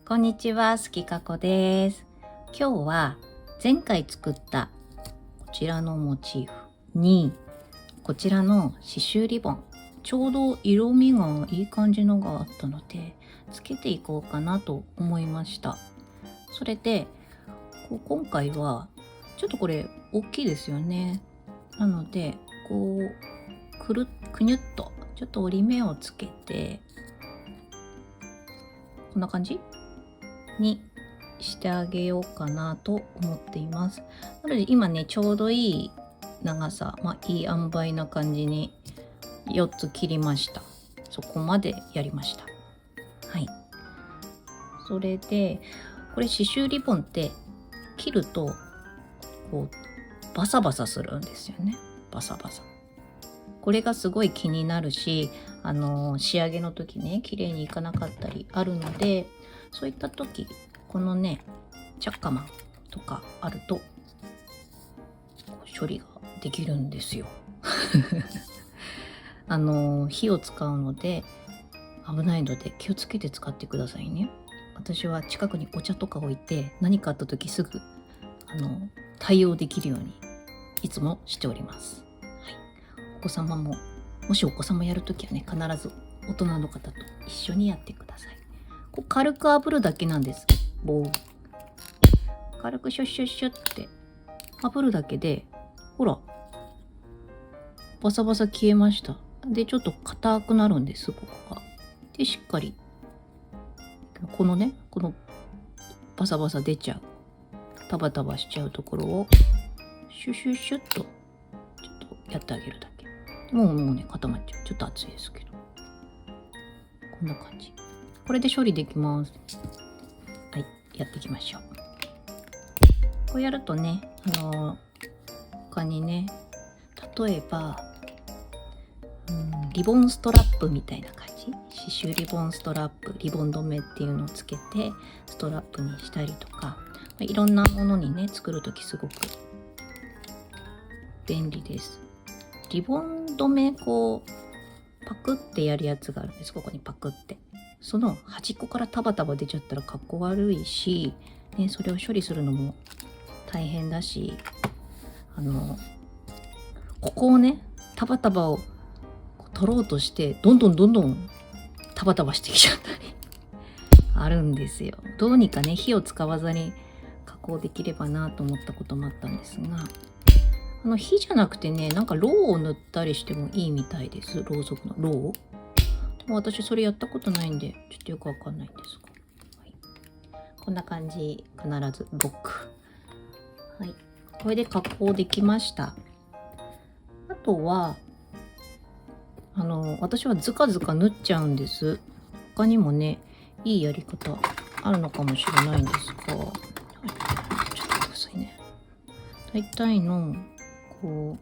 こんにちは、すきかこです。今日は前回作ったこちらのモチーフにこちらの刺繍リボン、ちょうど色味がいい感じのがあったのでつけていこうかなと思いました。それで今回はちょっとこれ大きいですよね。なのでくにゅっとちょっと折り目をつけてこんな感じにしてあげようかなと思っています。なので今ねちょうどいい長さ、いい塩梅な感じに4つ切りました。そこまでやりました。はい。それでこれ刺繍リボンって切るとバサバサするんですよね。バサバサ。これがすごい気になるし、仕上げの時ね綺麗にいかなかったりあるので、そういった時このねチャッカマンとかあると処理ができるんですよ。火を使うので危ないので気をつけて使ってくださいね。私は近くにお茶とか置いて何かあった時すぐ対応できるようにいつもしております。はい、お子様ももしお子様やるときはね必ず大人の方と一緒にやってください。軽く炙るだけなんです。軽くシュッシュッシュッって炙るだけでほらバサバサ消えました。でちょっと硬くなるんです、ここが。でしっかりこのバサバサ出ちゃうタバタバしちゃうところをシュシュシュッとちょっとやってあげるだけ。もうね固まっちゃう。ちょっと熱いですけどこんな感じ。これで処理できます。はい、やっていきましょう。こうやるとね他にね例えばリボンストラップみたいな感じ、刺繍リボンストラップ、リボン留めっていうのをつけてストラップにしたりとか、いろんなものにね作るときすごく便利です。リボン留めパクってやるやつがあるんです。ここにパクって、その端っこからタバタバ出ちゃったらかっこ悪いし、ね、それを処理するのも大変だし、ここをねタバタバを取ろうとしてどんどんタバタバしてきちゃったりあるんですよ。どうにかね火を使わずに加工できればなと思ったこともあったんですが、火じゃなくてねなんかろうを塗ったりしてもいいみたいです。ろうそくのろう。でも私それやったことないんでちょっとよくわかんないんですが、はい、こんな感じ。必ずロック。はい、これで加工できました。あとは私はずかずか縫っちゃうんです。他にもねいいやり方あるのかもしれないんですが、ちょっと待ってくださいね。大体の模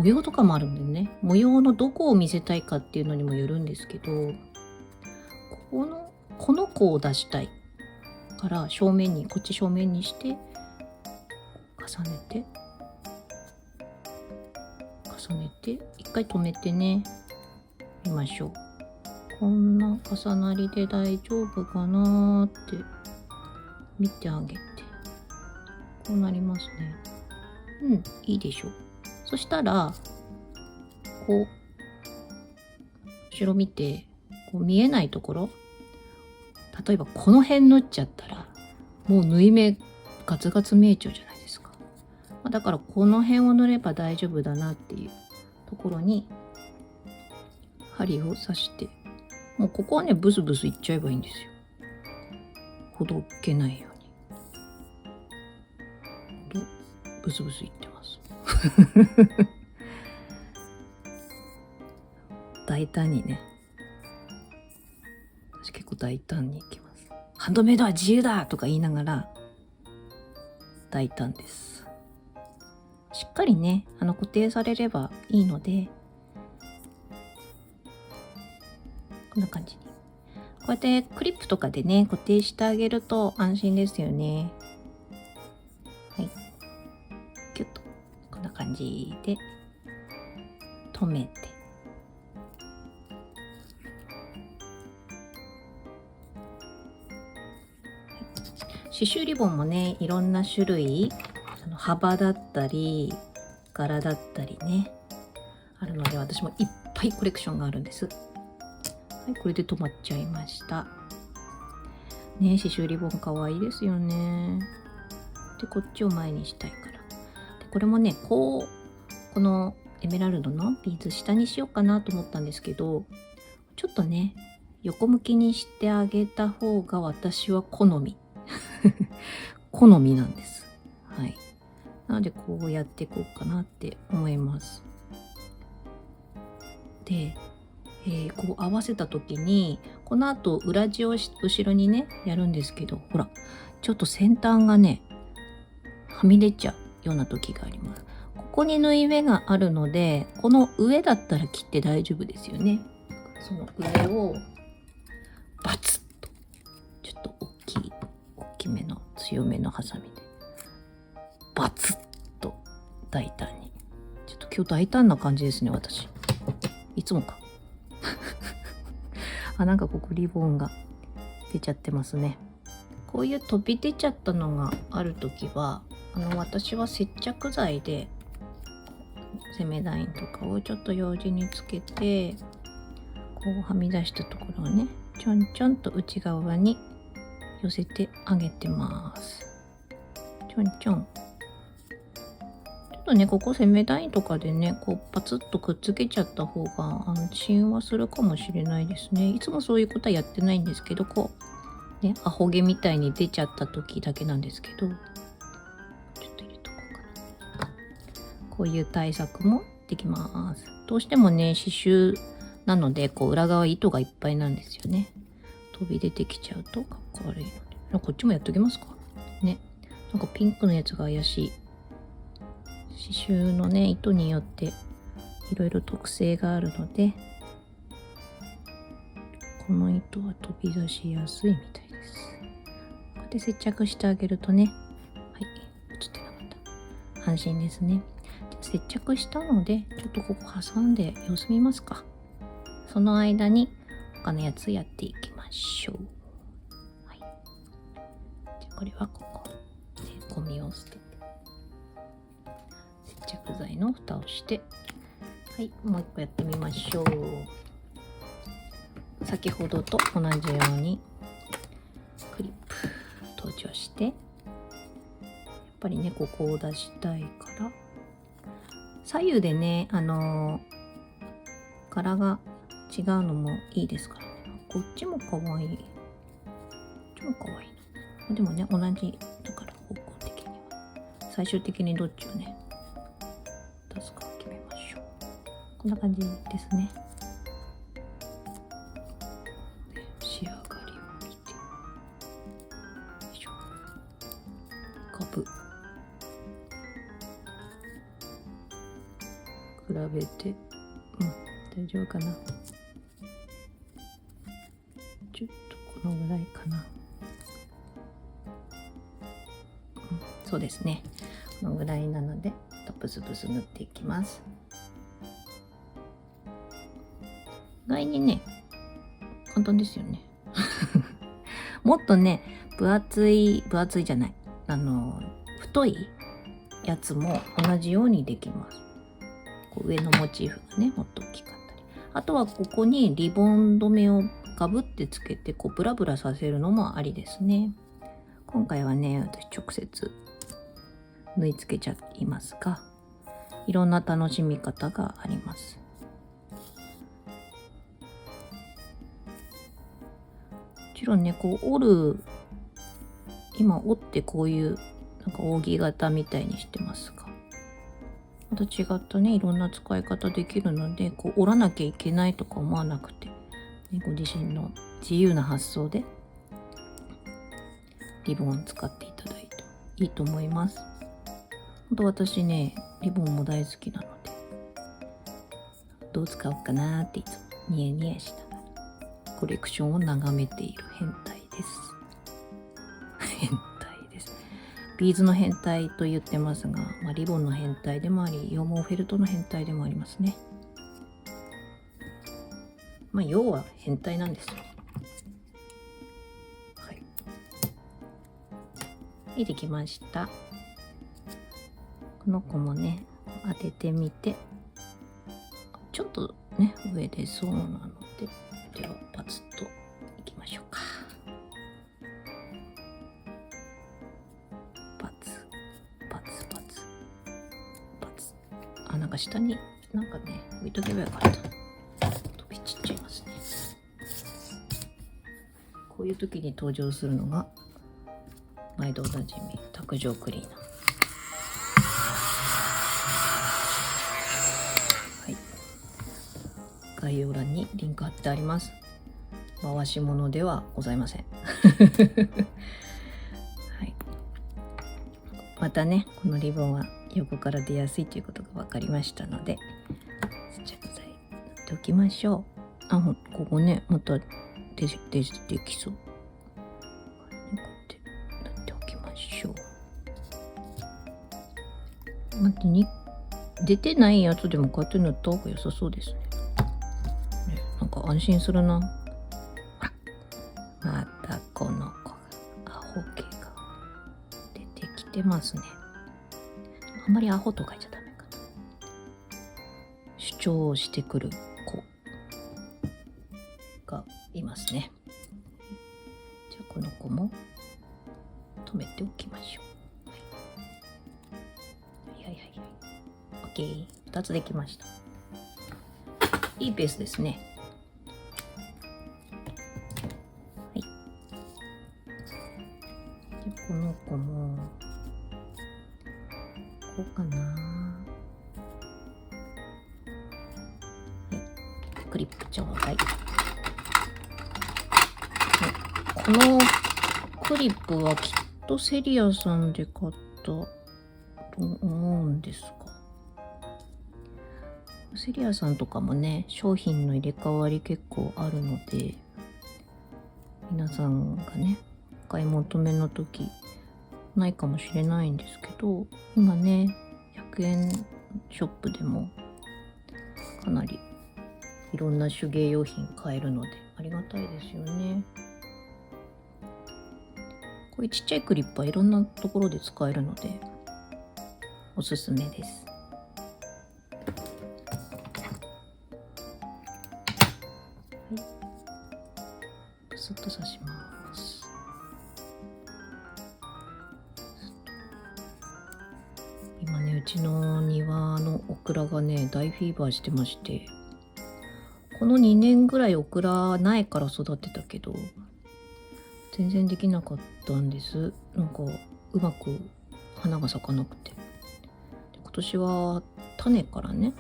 様とかもあるんでね、模様のどこを見せたいかっていうのにもよるんですけど、この子を出したいからこっち正面にして重ねて一回止めてね見ましょう。こんな重なりで大丈夫かなって見てあげて、こうなりますね。いいでしょう。そしたら後ろ見て見えないところ、例えばこの辺縫っちゃったらもう縫い目ガツガツ見えちゃうじゃないですか。だからこの辺を塗れば大丈夫だなっていうところに針を刺して、もうここはねブスブスいっちゃえばいいんですよ。ほどけないようにブスブスいってます。大胆にね、私結構大胆にいきます。ハンドメイドは自由だとか言いながら大胆です。しっかりね固定されればいいので、こんな感じにこうやってクリップとかでね固定してあげると安心ですよね。はい、キュッとこんな感じで留めて、刺繍リボンもね、いろんな種類、幅だったり柄だったりねあるので、私もいっぱいコレクションがあるんです。はい、これで止まっちゃいましたね。刺繍リボンかわいいですよね。でこっちを前にしたいから、でこれもねこのエメラルドのビーズ下にしようかなと思ったんですけど、ちょっとね横向きにしてあげた方が私は好み好みなんです。はい。なのでこうやっていこうかなって思います。で、こう合わせた時にこの後裏地を後ろにねやるんですけど、ほらちょっと先端がねはみ出ちゃうような時があります。ここに縫い目があるので、この上だったら切って大丈夫ですよね。その上をバツッとちょっと大きめの強めのハサミでバツッと大胆に。ちょっと今日大胆な感じですね、私。いつもかなんかここリボンが出ちゃってますね。こういう飛び出ちゃったのがあるときは私は接着剤で攻めラインとかをちょっとようじにつけて、こうはみ出したところをねちょんちょんと内側に寄せてあげてます。ちょんちょん。ちょっとねここ攻めラインとかでねこうパツッとくっつけちゃった方が親和するかもしれないですね。いつもそういうことはやってないんですけど、こうねアホ毛みたいに出ちゃった時だけなんですけど、ちょっと入れとこうかな。こういう対策もできます。どうしてもね刺繍なのでこう裏側糸がいっぱいなんですよね。飛び出てきちゃうとかっこ悪いので、こっちもやっときますかね。なんかピンクのやつが怪しい。刺繍のね糸によっていろいろ特性があるので、この糸は飛び出しやすいみたいです。こうやって接着してあげるとね、はい、映ってなかった。安心ですね。接着したのでちょっとここ挟んで様子見ますか。その間に他のやつやっていきましょう。はい、じゃあこれはここでゴミを捨てて接着剤の蓋をして、はい、もう一個やってみましょう。先ほどと同じようにクリップ登場して、やっぱりねここを出したいから左右でね柄が違うのもいいですからね。こっちも可愛い、こっちも可愛いな。でもね同じだから方向的には最終的にどっちをね出すか決めましょう。こんな感じですね。仕上がりを見て、よいしょ。カブ比べて、大丈夫かな。ちょっとこのぐらいかな。そうですね。このぐらいなのでブスブス塗っていきます。意外にね簡単ですよねもっとね分厚いじゃない、太いやつも同じようにできます。こう上のモチーフがねもっと大きかったり、あとはここにリボン留めをガブってつけてこうブラブラさせるのもありですね。今回はね私直接縫い付けちゃいますが、いろんな楽しみ方があります。もちろんねこう今折ってこういうなんか扇形みたいにしてますが、また違ったねいろんな使い方できるので、こう折らなきゃいけないとか思わなくて、ね、ご自身の自由な発想でリボンを使っていただいていいと思います。本当私ねリボンも大好きなので、どう使おうかなっていつもニヤニヤしながらコレクションを眺めている変態です変態です。ビーズの変態と言ってますが、リボンの変態でもあり、羊毛フェルトの変態でもありますね。要は変態なんですよ。はい。い、できました。この子もね、当ててみて、ちょっとね、上でそうなので、ではパツッといきましょうか。パツ、パツ、パツ、パツ。あ、なんか下に、なんかね、置いとけばよかった。飛び散っちゃいますね。こういう時に登場するのが、毎度おなじみ、卓上クリーナー。はい。概要欄にリンク貼ってあります。回し物ではございません。はい。またね、このリボンは横から出やすいということが分かりましたので、接着剤塗っておきましょう。あ、ここね、また出てきそう。こうやって塗っておきましょう。待ってに、出てないやつでもこうやって塗った方が良さそうですね。なんか安心するな。またこの子がアホ毛が出てきてますね。あんまりアホと書いちゃダメかな。主張をしてくる子がいますね。じゃあこの子も止めておきましょう。はいはいはいはい。OK。2つできました。いいペースですね。はい。でこの子もこうかな。はい。クリップちょうだい。このクリップはきっとセリアさんで買ったと思うんですが、セリアさんとかもね、商品の入れ替わり結構あるので、皆さんがね、お買い求めの時ないかもしれないんですけど、今ね、100円ショップでもかなりいろんな手芸用品買えるのでありがたいですよね。こういうちっちゃいクリップはいろんなところで使えるのでおすすめです。はい、プスッと刺します。今ね、うちの庭のオクラがね、大フィーバーしてまして、この2年ぐらいオクラ苗から育てたけど、全然できなかったんです。なんかうまく花が咲かなくて。今年は種からね、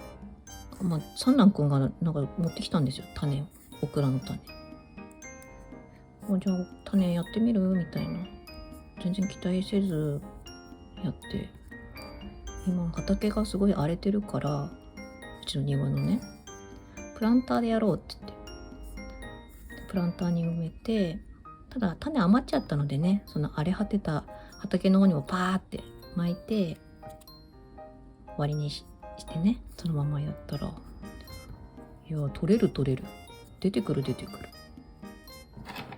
まあ、三男くんがなんか持ってきたんですよ、種を。オクラの種。じゃあ種やってみるみたいな。全然期待せずやって、今畑がすごい荒れてるから、うちの庭のね、プランターでやろうって言ってプランターに埋めて、ただ種余っちゃったのでね、その荒れ果てた畑の方にもパーって巻いて終わりにしてね、そのままやったら、いや取れる出てくる。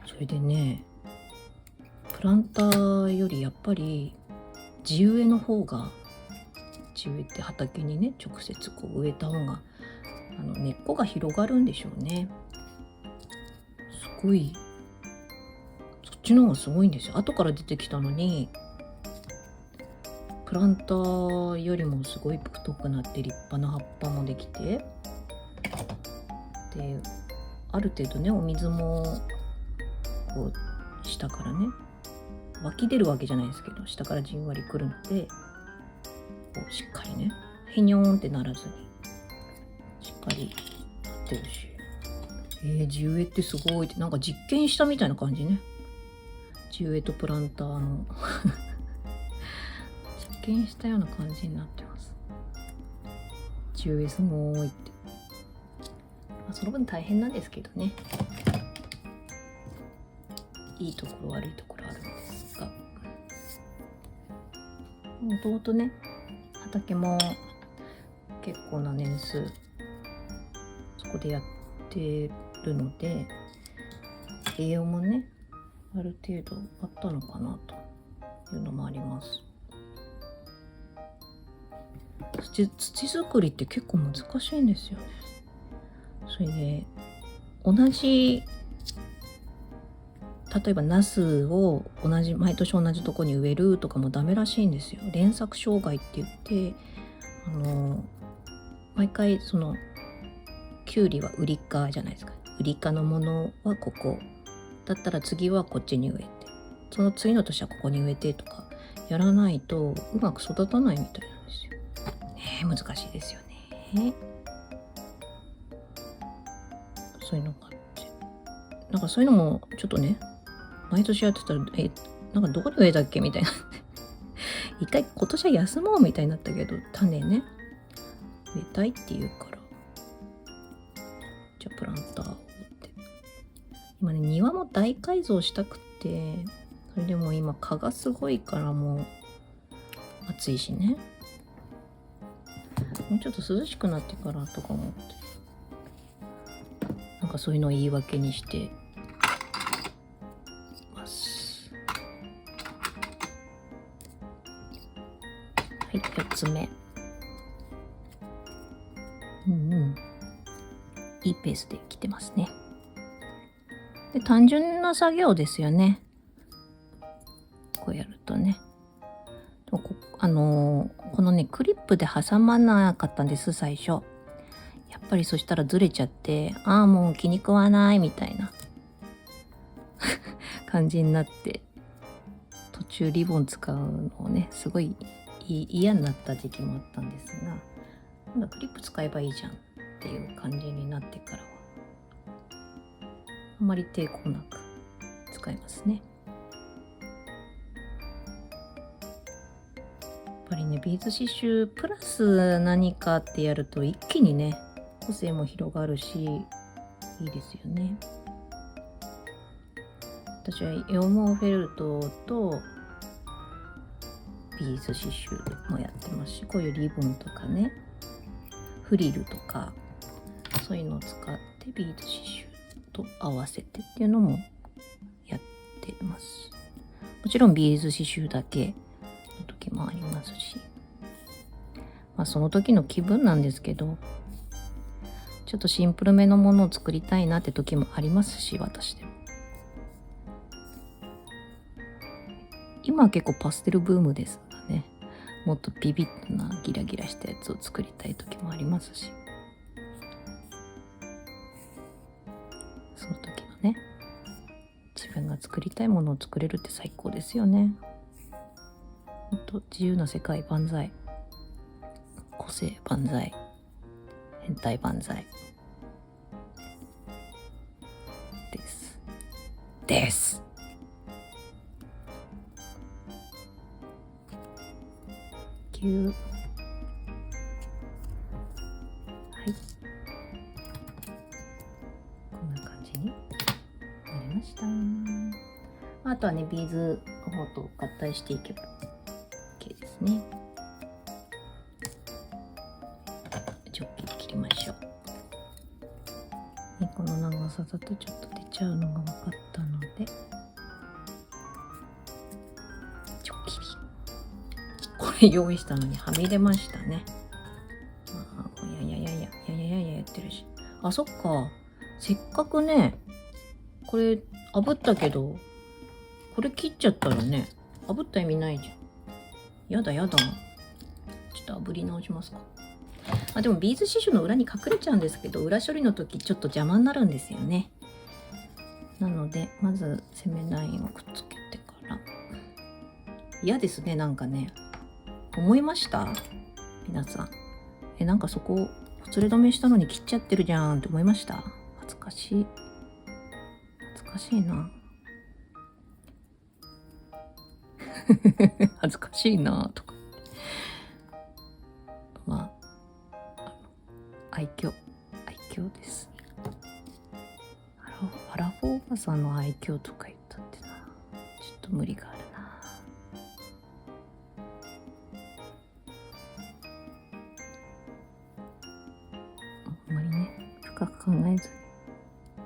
それでね、プランターよりやっぱり地植えの方が、地植えって畑にね直接こう植えた方が根っこが広がるんでしょうね。すごい、そっちの方がすごいんですよ。後から出てきたのにプランターよりもすごい太くなって立派な葉っぱもできて、である程度ねお水もこう下からね湧き出るわけじゃないですけど、下からじんわりくるので、こうしっかりねへにょーんってならずにしっかりなってるし、地植えってすごいって、なんか実験したみたいな感じね。地植えとプランターの実験したような感じになってます。地植えすごいって、まあ、その分大変なんですけどね、いいところ悪いところあるんですが、もともとね畑も結構な年数そこでやってるので、栄養もねある程度あったのかなというのもあります。土作りって結構難しいんですよね。それで同じ例えばナスを毎年同じとこに植えるとかもダメらしいんですよ。連作障害って言って毎回そのキュウリはウリ科じゃないですか。ウリ科のものはここだったら次はこっちに植えて、その次の年はここに植えてとかやらないとうまく育たないみたいなんですよ。ね、難しいですよね。そういうのがあって、なんかそういうのもちょっとね毎年やってたらなんかどこで植えたっけみたいな一回今年は休もうみたいになったけど、種ね植えたいっていうからじゃあプランターをって今ね庭も大改造したくて、それでも今蚊がすごいからもう暑いしね、もうちょっと涼しくなってからとか思って、なんかそういうのを言い訳にしてます。はい、4つ目。いいペースで来てますね。で、単純な作業ですよね。こうやるとね。このねクリップで挟まなかったんです最初。やっぱりそしたらずれちゃって、もう気に食わないみたいな感じになって、途中リボン使うのをねすごい嫌になった時期もあったんですが、今度クリップ使えばいいじゃんっていう感じになってからはあんまり抵抗なく使えますね。やっぱりねビーズ刺繍プラス何かってやると一気にね個性も広がるしいいですよね。私は羊毛フェルトとビーズ刺繍もやってますし、こういうリボンとかねフリルとかそういうのを使ってビーズ刺繍と合わせてっていうのもやってます。もちろんビーズ刺繍だけの時もありますし、その時の気分なんですけど、ちょっとシンプルめのものを作りたいなって時もありますし、私でも今は結構パステルブームですがね、もっとビビッとなギラギラしたやつを作りたい時もありますし、その時のね自分が作りたいものを作れるって最高ですよね。ほんと自由な世界万歳、個性万歳、変態万歳です9。はい、こんな感じになりました。あとはねビーズの方と合体していけば OK ですね。直径切りましょう。この長さだとちょっと出ちゃうのが分かったので直切り。これ用意したのにはみ出ましたね。いややってるし、そっか、せっかくねこれ炙ったけどこれ切っちゃったらね炙った意味ないじゃん。やだちょっと炙り直しますか。でもビーズ刺繍の裏に隠れちゃうんですけど、裏処理の時ちょっと邪魔になるんですよね。なのでまず攻めラインをくっつけてから、嫌ですね、なんかね思いました皆さん。なんかそこほつれ止めしたのに切っちゃってるじゃんって思いました？恥ずかしいな恥ずかしいなとか愛嬌です。アラフォーおばさんの愛嬌とか言ったってな、ちょっと無理があるな。あんまりね深く考えずに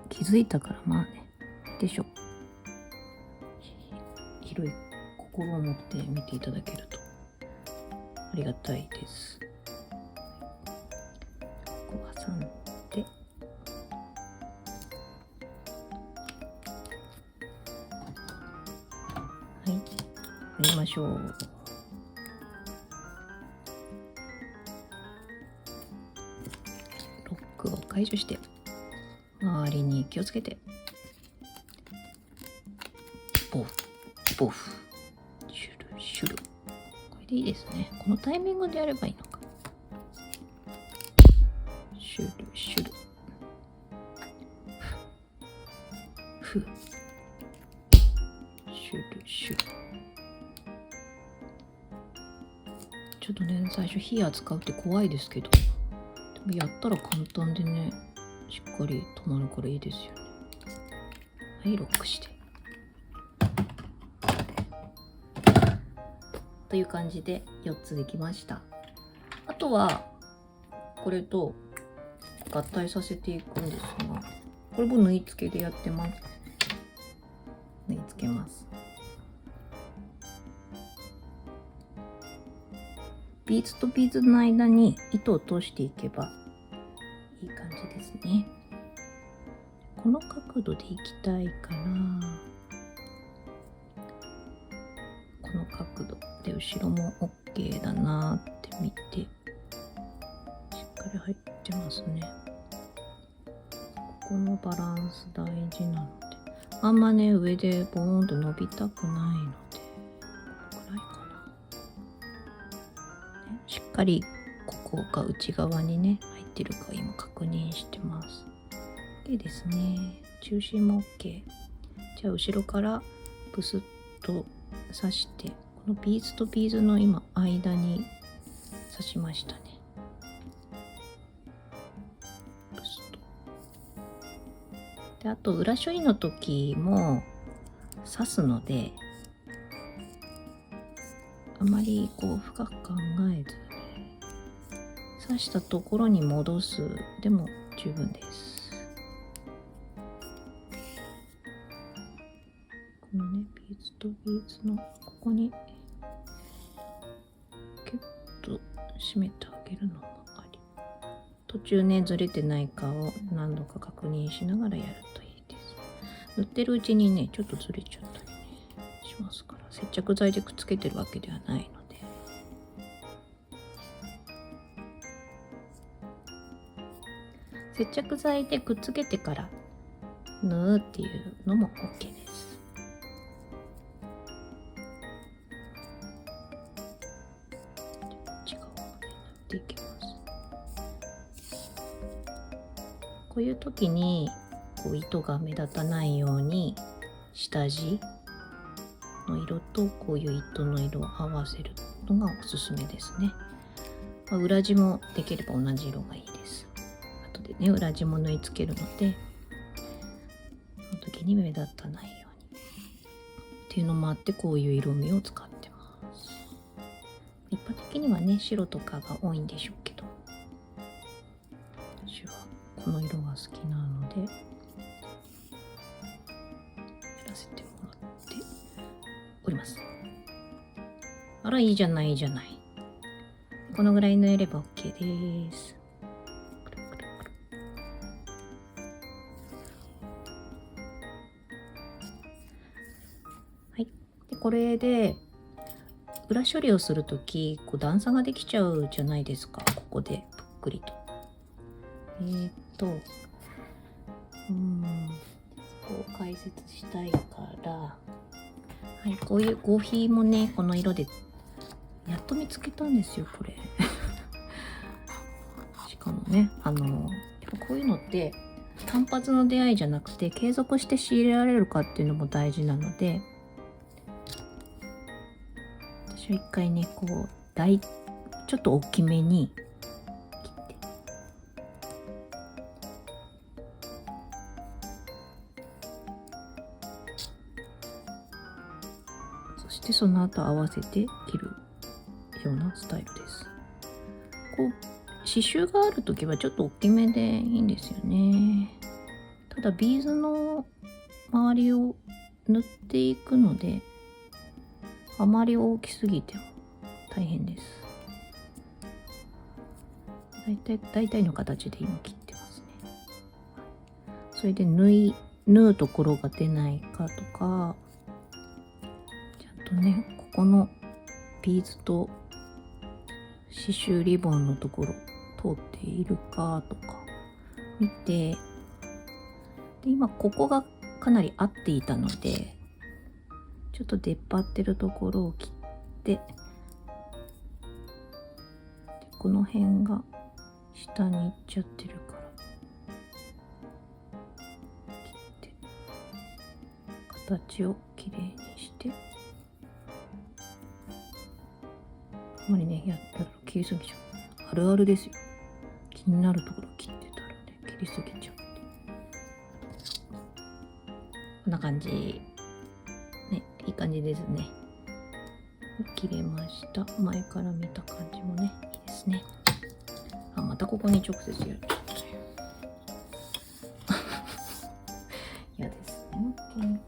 気づいたからねでしょ。広いこ心を持って見ていただけるとありがたいです。こう挟んで、はい、やりましょう。ロックを解除して、周りに気をつけて、ボフボフ、シュルシュル。これでいいですね。このタイミングでやればいいのか。シュルシュル、フシュルシュル。ちょっとね、最初火扱うって怖いですけど、でもやったら簡単でね、しっかり止まるからいいですよね。はい、ロックして。という感じで4つできました。あとはこれと合体させていくんですが、これも縫い付けでやってます。縫い付けます。ビーズとビーズの間に糸を通していけばいい感じですね。この角度でいきたいから、この角度で後ろも OK だなって見て、しっかり入ってますね。ここのバランス大事なので、あんまね上でボーンと伸びたくないので、このくらいかな、ね、しっかりここが内側にね入ってるか今確認してます。でですね、中心も OK。 じゃあ後ろからブスッと刺して、このビーズとビーズの今間に刺しましたね。ブスッと。であと裏処理の時も刺すので、あまりこう深く考えずに刺したところに戻すでも十分です。このねビーズとビーズのここにキュッと締めてあげるのもあり、途中ねずれてないかを何度か確認しながらやるといいです。塗ってるうちにねちょっとずれちゃったりねしますから、接着剤でくっつけてるわけではないので。接着剤でくっつけてから縫うっていうのも OK です。いきます。こういう時にこう糸が目立たないように下地の色とこういう糸の色を合わせるのがおすすめですね。裏地もできれば同じ色がいいです。後でね裏地も縫い付けるので、その時に目立たないようにっていうのもあって、こういう色味を使ってます。一般的にはね白とかが多いんでしょうけど、私はこの色が好きなのでやらせてもらっております。あらいいじゃないいいじゃない。このぐらい縫えれば OK です。はい。でこれで裏処理をするときこう段差ができちゃうじゃないですか。ここでぷっくりと。こう解説したいから、はい、こういう合皮もねこの色でやっと見つけたんですよこれ。しかもねやっぱこういうのって単発の出会いじゃなくて継続して仕入れられるかっていうのも大事なので、私は一回ねこうちょっと大きめに切って、そしてその後合わせて切るようなスタイルです。こう刺繍がある時はちょっと大きめでいいんですよね。ただビーズの周りを塗っていくのであまり大きすぎても大変です。大体の形で今切ってますね。それで縫うところが出ないかとか、ちゃんとね、ここのビーズと刺繍リボンのところ通っているかとか見て、で今ここがかなり合っていたので、ちょっと出っ張ってるところを切って、でこの辺が下に行っちゃってるから切って形をきれいにして、あんまりねやったら切りすぎちゃう。あるあるですよ。気になるところ切ってたらね切りすぎちゃう。こんな感じね、いい感じですね。切れました。前から見た感じもね、いいですね。あ、またここに直接やっちゃったよ。嫌ですね。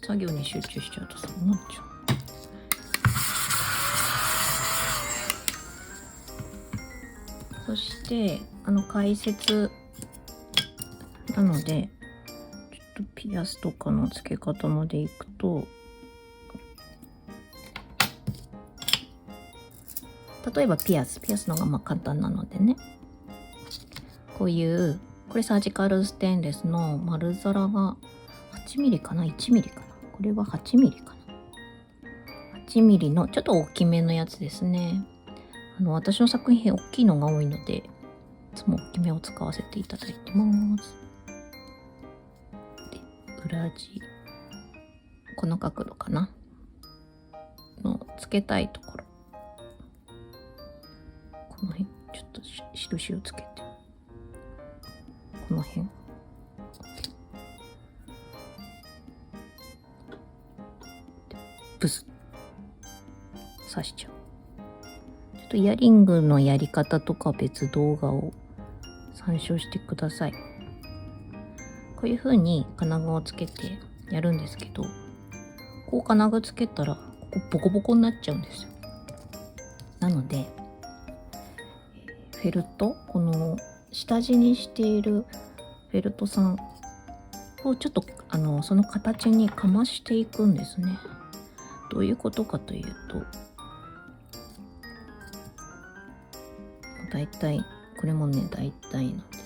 作業に集中しちゃうとそうなっちゃう。そして解説なので、ちょっとピアスとかの付け方までいくと、例えばピアスのがまあ簡単なのでね、こういうこれサージカルステンレスの丸皿が 8mm かな 1mm かな、これは 8mm かな、8mm のちょっと大きめのやつですね。私の作品大きいのが多いので、いつも大きめを使わせていただいてます。で裏地、この角度かなのつけたいところ、この辺ちょっと印をつけて、この辺ブス刺しちゃう。ちょっとイヤリングのやり方とか別動画を参照してください。こういう風に金具をつけてやるんですけど、こう金具つけたらここボコボコになっちゃうんですよ。なのでフェルト、この下地にしているフェルトさんをちょっとその形にかましていくんですね。どういうことかというと、大体これもね大体なんです。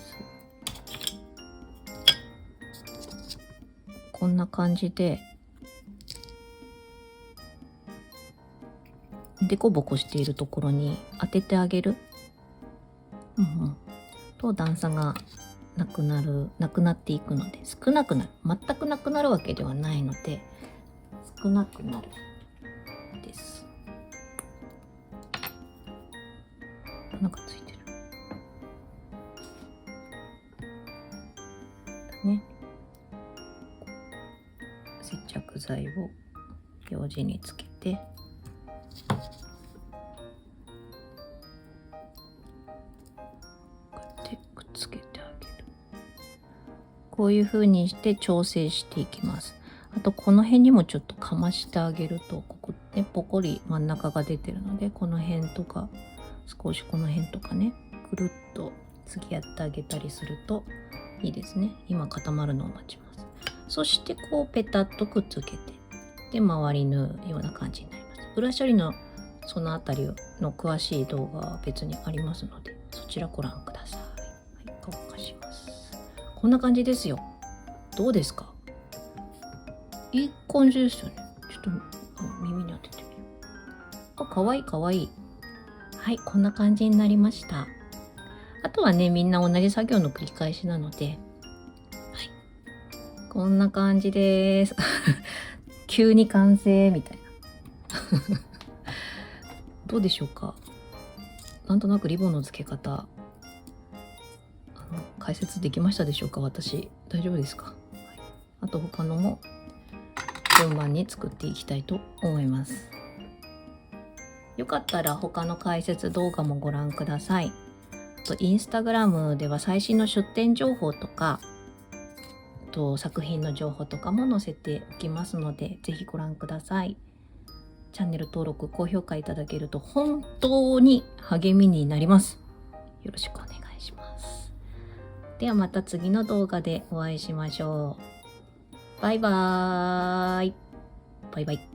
こんな感じでデコボコしているところに当ててあげる、と段差がなくなっていくので、少なくなる、全くなくなるわけではないので少なくなるです。なんかついてるね。接着剤を用紙につけて、くっつけてあげる。こういう風にして調整していきます。あとこの辺にもちょっとかましてあげると、ここねポコリ真ん中が出てるので、この辺とか少しこの辺とかね、くるっと次やってあげたりするといいですね。今固まるのを待ちます。そしてこうペタッとくっつけて、で周り縫うような感じになります。裏処理のそのあたりの詳しい動画は別にありますので、そちらご覧ください。はい、乾かします。こんな感じですよ。どうですか？いい感じですよね。ちょっと耳に当ててみよう。あ、かわいいかわいい。はい、こんな感じになりました。あとはね、みんな同じ作業の繰り返しなので、はい、こんな感じです。急に完成みたいな。どうでしょうか？なんとなくリボンの付け方解説できましたでしょうか？私大丈夫ですか？はい、あと他のも順番に作っていきたいと思います。よかったら他の解説動画もご覧ください。あとインスタグラムでは最新の出店情報とか、作品の情報とかも載せておきますので、ぜひご覧ください。チャンネル登録、高評価いただけると本当に励みになります。よろしくお願いします。ではまた次の動画でお会いしましょう。バイバーイ。バイバイ。